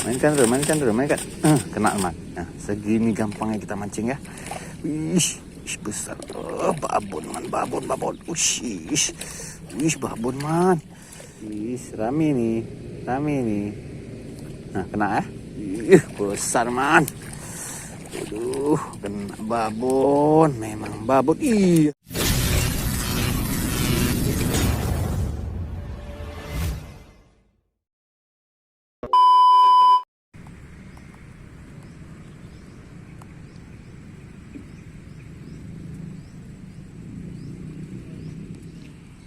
Mainkan dulu, mainkan. Kena teman. Nah, segini gampangnya kita mancing ya. Wih, besar. Babon man, babon. Wih, babon man. Wih, rame nih. Nah, kena ya. Besar man. Aduh, kena babon. Memang babon. Iya.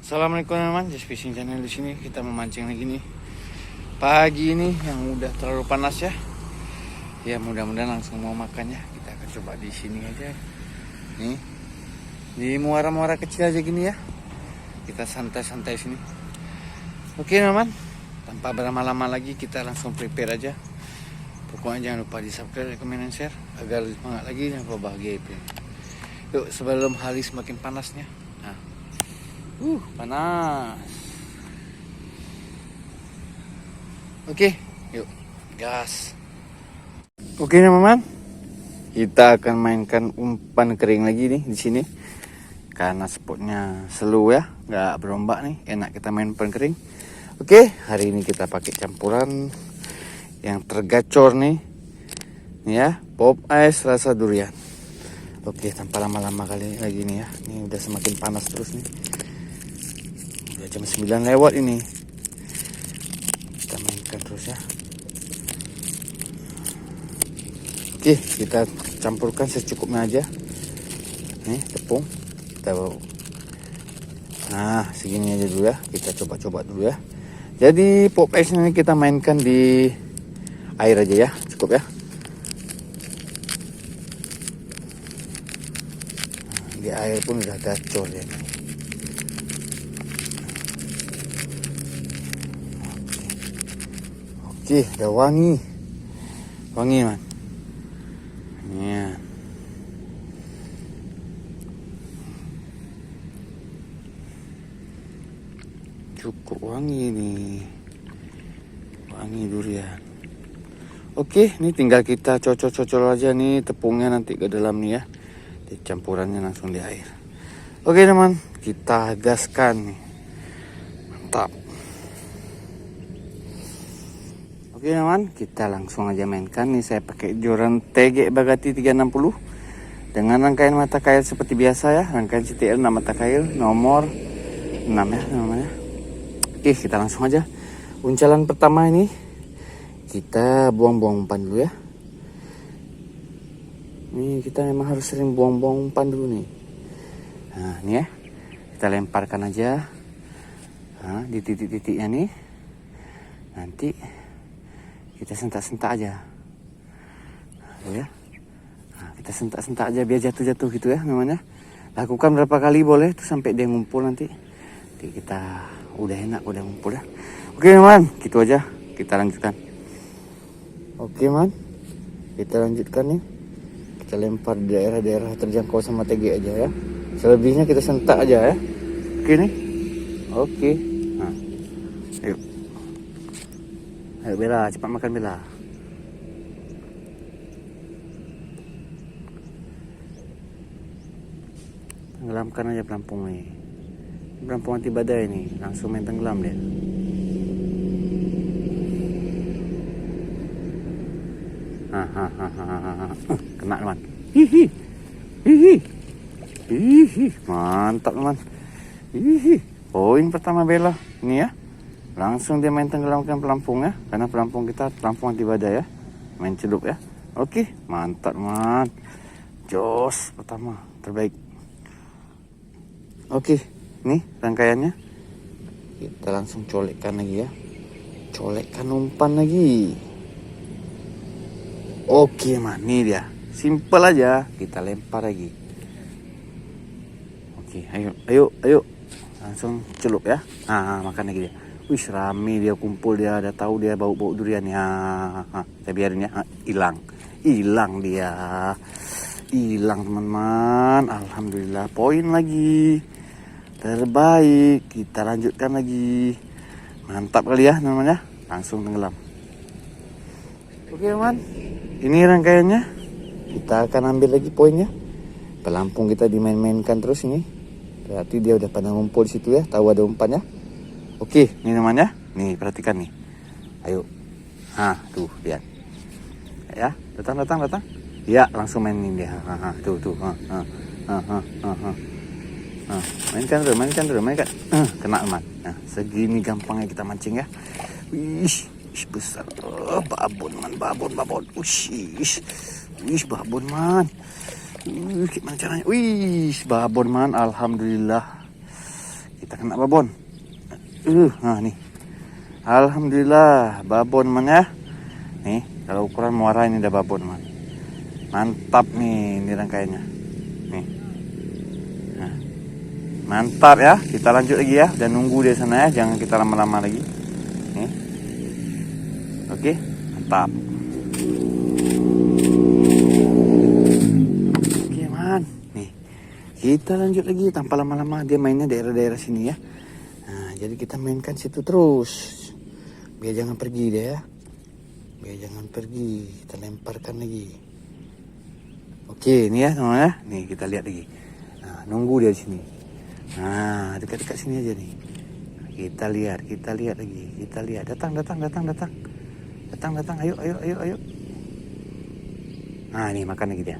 Assalamualaikum teman-teman, Just Fishing Channel di sini. Kita memancing lagi nih. Pagi ini yang udah terlalu panas ya. Ya mudah-mudahan langsung mau makan ya. Kita akan coba di sini aja. Nih. Di muara-muara kecil aja gini ya. Kita santai-santai sini. Oke teman-teman, tanpa berlama-lama lagi kita langsung prepare aja. Pokoknya jangan lupa di-subscribe, komen, dan share agar lebih semangat lagi dan bahagia itu. Yuk sebelum hari semakin panasnya. Panas. Oke, yuk gas. Oke teman-teman, kita akan mainkan umpan kering lagi nih di sini. Karena spotnya slow ya, nggak berombak nih, enak kita main umpan kering. Oke, hari ini kita pakai campuran yang tergacor nih ya, pop ice rasa durian. Oke, tanpa lama-lama kali lagi nih ya. Ini udah semakin panas terus nih. Jam 9 lewat ini. Kita mainkan terus ya. Oke, kita campurkan secukupnya aja. Nih, tepung. Kita bawa. Nah, segini aja dulu ya. Kita coba-coba dulu ya. Jadi pop ice ini kita mainkan di air aja ya. Cukup ya. Nah, di air pun udah gacor ya. Oke, udah wangi man. Ya. Cukup wangi nih, wangi durian. Oke, ini tinggal kita cocol aja nih tepungnya nanti ke dalam nih ya. Di campurannya langsung di air. Oke teman, kita gaskan nih. Mantap. Oke teman, kita langsung aja mainkan nih. Saya pakai joran TG Bagati 360 dengan rangkaian mata kail seperti biasa ya. Rangkaian CTL 6 mata kail nomor 6 ya namanya. Oke, kita langsung aja. Uncalan pertama ini kita buang-buang umpan dulu ya. Ini kita memang harus sering buang-buang umpan dulu nih. Nah ini ya, kita lemparkan aja di titik-titiknya nih. Nanti kita sentak-sentak aja ya. Nah, kita sentak-sentak aja biar jatuh-jatuh gitu ya namanya. Lakukan berapa kali boleh tuh sampai dia ngumpul nanti. Jadi kita udah enak udah ngumpul ya. Oke teman, gitu aja. Kita lanjutkan. Oke man, kita lanjutkan nih. Kita lempar di daerah-daerah terjangkau sama TG aja ya. Selebihnya kita sentak aja ya. Oke nih. Oke. Nah, yuk. Ayo Bella, cepat makan Bella. Tenggelamkan aja pelampung nih. Pelampung anti badai nih, langsung main tenggelam dia. Kena teman. Hihi. Mantap teman. Poin pertama Bella. Ini ya. Langsung dia main tenggelamkan pelampung ya. Karena pelampung kita pelampung anti badai ya. Main celup ya. Oke, mantap man. Jos pertama terbaik. Oke, nih rangkaiannya. Kita langsung colekkan lagi ya. Colekkan umpan lagi. Oke man, ini dia. Simple aja. Kita lempar lagi. Oke, ayo. Langsung celup ya. Nah, makan lagi dia. Wih, rame dia kumpul, dia ada tahu dia bau-bau durian ya. Kita biarin ya. Hilang dia. Hilang teman-teman. Alhamdulillah, poin lagi. Terbaik. Kita lanjutkan lagi. Mantap kali ya namanya. langsung tenggelam. Oke teman, ini rangkaiannya. Kita akan ambil lagi poinnya. Pelampung kita dimain-mainkan terus ini. Berarti dia udah pada ngumpul di situ ya, tahu ada umpannya. Oke, ini namanya. Nih, perhatikan nih. Ayo. Tuh, lihat. Ya, datang. Ya, langsung mainin dia. Tuh. Mainkan terus. Kena teman. Nah, segini gampangnya kita mancing ya. Wih, besar. Babon man. Wih, babon man. Gimana caranya? Wih, babon man. Alhamdulillah. Kita kena babon. Nah nih. Alhamdulillah, babon man ya. Nih, kalau ukuran muara ini udah babon man. Mantap nih, ini rangkaiannya. Nih. Nah, mantap ya. Kita lanjut lagi ya. Dan nunggu di sana ya. Jangan kita lama-lama lagi. Nih. Oke, mantap. Nih, kita lanjut lagi tanpa lama-lama. Dia mainnya daerah-daerah sini ya. Nah, jadi kita mainkan situ terus. Biar jangan pergi dia ya. Biar jangan pergi. Kita lemparkan lagi. Oke, ini ya teman-teman ya. Nih, kita lihat lagi. Nah, nunggu dia di sini. Nah, dekat-dekat sini aja nih. Kita lihat lagi. Kita lihat. Datang. Ayo. Nah, ini makan lagi dia.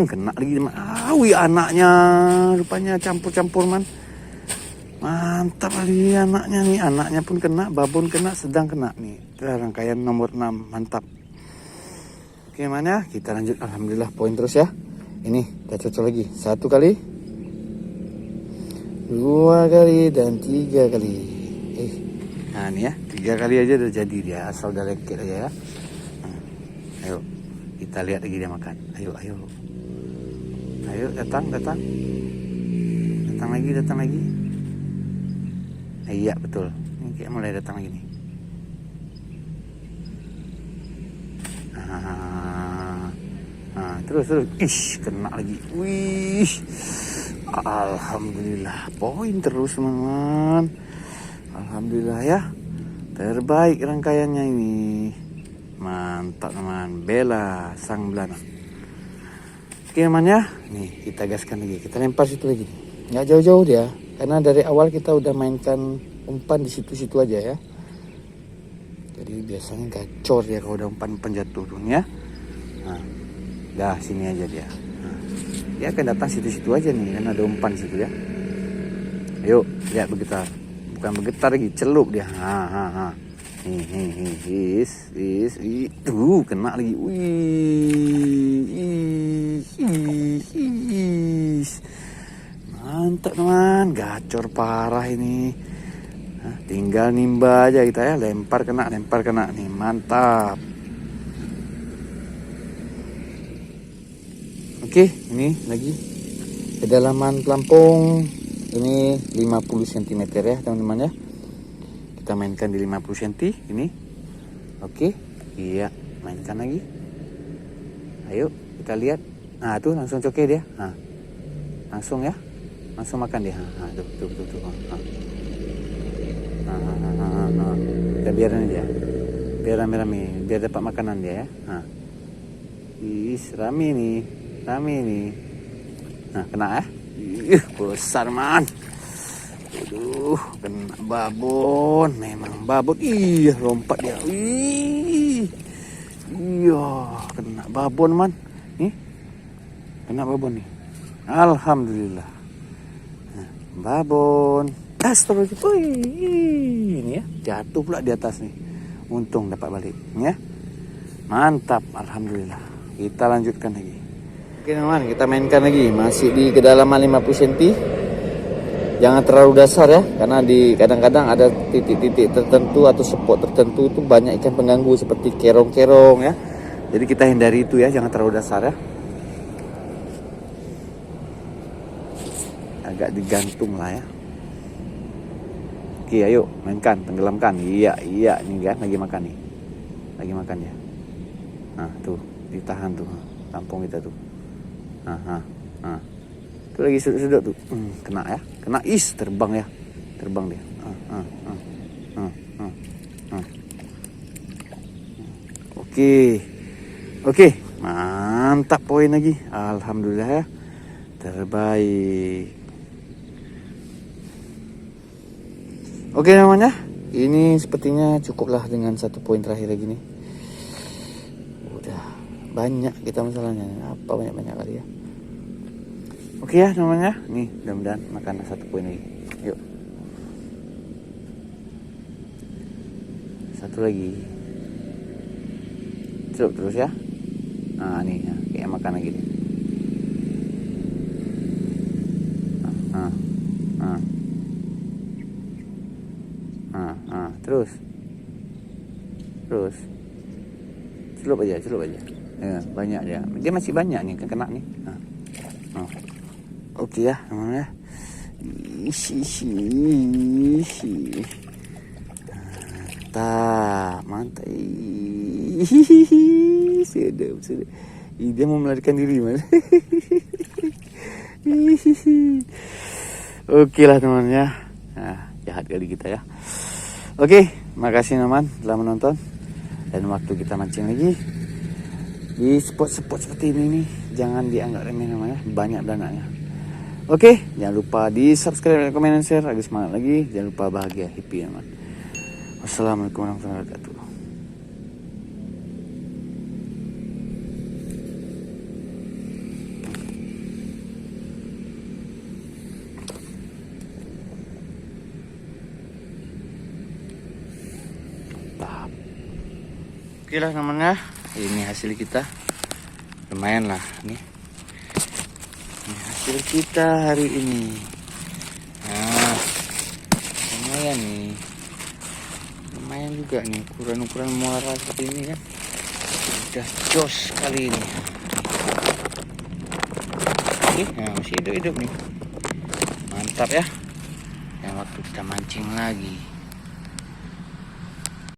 Kena lagi. Wih, anaknya rupanya campur-campur man. Mantap lagi anaknya nih. Anaknya pun kena, babon kena, sedang kena nih. Itu rangkaian nomor 6. Mantap. Oke, mana? Kita lanjut. Alhamdulillah poin terus ya. Ini kita cocok lagi. 1 kali, 2 kali, dan 3 kali. Nah, ini ya. 3 kali aja udah jadi dia. Asal udah lengket aja ya. Ayo, kita lihat lagi dia makan. Ayo. Datang. Datang lagi. Iya, betul. Ini kayak mulai datang lagi nih. Terus. Kena lagi. Wih. Alhamdulillah. Poin terus, teman-teman. Alhamdulillah ya. Terbaik rangkaiannya ini. Mantap teman, bela sang belana. Oke teman ya, nih kita gaskan lagi, kita lempar situ lagi. Nggak jauh-jauh dia, karena dari awal kita udah mainkan umpan di situ-situ aja ya. Jadi biasanya gacor dia kalau udah umpan jatuh tuh ya. Nah, dah sini aja dia. Nah, dia akan datang situ-situ aja nih, karena ada umpan di situ ya. Ayo lihat bergetar, bukan bergetar lagi, celup dia. Kena lagi. Mantap teman, gacor parah ini. Nah, tinggal nimba aja kita ya, lempar kena nih, mantap. Oke, ini lagi kedalaman pelampung ini 50 cm ya teman-teman ya. Kita mainkan di 50 cm ini. Oke, iya, mainkan lagi. Ayo kita lihat. Nah, tuh langsung coke dia. Nah, langsung ya. Langsung makan dia. Tuh. Kita biarin aja. Biar rame-rame, biar dapat makanan dia ya. Rame nih. Nah, kena ya. Besar man. Aduh, kena babon. Memang babon. Lompat dia. Kena babon man. Nih. Kena babon nih. Alhamdulillah. Nah, babon. Astagfirullah. Ini ya, jatuh pula di atas nih. Untung dapat balik ya. Mantap, alhamdulillah. Kita lanjutkan lagi. Oke teman, kita mainkan lagi. Masih di kedalaman 50 cm. Jangan terlalu dasar ya, karena di kadang-kadang ada titik-titik tertentu atau spot tertentu itu banyak ikan pengganggu seperti kerong-kerong ya. Jadi kita hindari itu ya, jangan terlalu dasar ya. Agak digantung lah ya. Oke, ayo mainkan, tenggelamkan. Iya, ini kan lagi makan nih. Lagi makan ya. Nah, tuh, ditahan tuh. Tampung kita tuh. Nah. Itu lagi sudut-sudut tuh. Kena ya. Kena terbang ya. Terbang dia. Oke, mantap poin lagi. Alhamdulillah ya. Terbaik. Oke namanya, ini sepertinya cukuplah dengan 1 poin terakhir lagi nih. Udah banyak kita masalahnya. Apa banyak-banyak kali ya. Oke ya namanya, nih mudah-mudahan makan 1 poin lagi. Yuk. 1 lagi. Celup terus ya. Nah nih, ya, kayak makan lagi nih. Terus celup aja ya, banyak dia masih banyak nih kena nih. Oke ya namanya. Mantap. Sedap. Dia mau melarikan diri mas. Oke lah teman-teman ya. Nah, jahat kali kita ya. Oke, makasih teman telah menonton. Dan waktu kita mancing lagi di spot-spot seperti ini nih, jangan dianggap remeh namanya, banyak dananya. Oke, jangan lupa di subscribe, komen, dan share agar semangat lagi. Jangan lupa bahagia, happy teman. Wassalamualaikum warahmatullahi wabarakatuh. Oke lah namanya, ini hasil kita lumayan lah nih. Ini hasil kita hari ini. Nah, lumayan nih, lumayan juga nih ukuran muara seperti ini kan. Udah jos kali ini. Oke, nah masih hidup nih. Mantap ya. Yang waktu kita mancing lagi.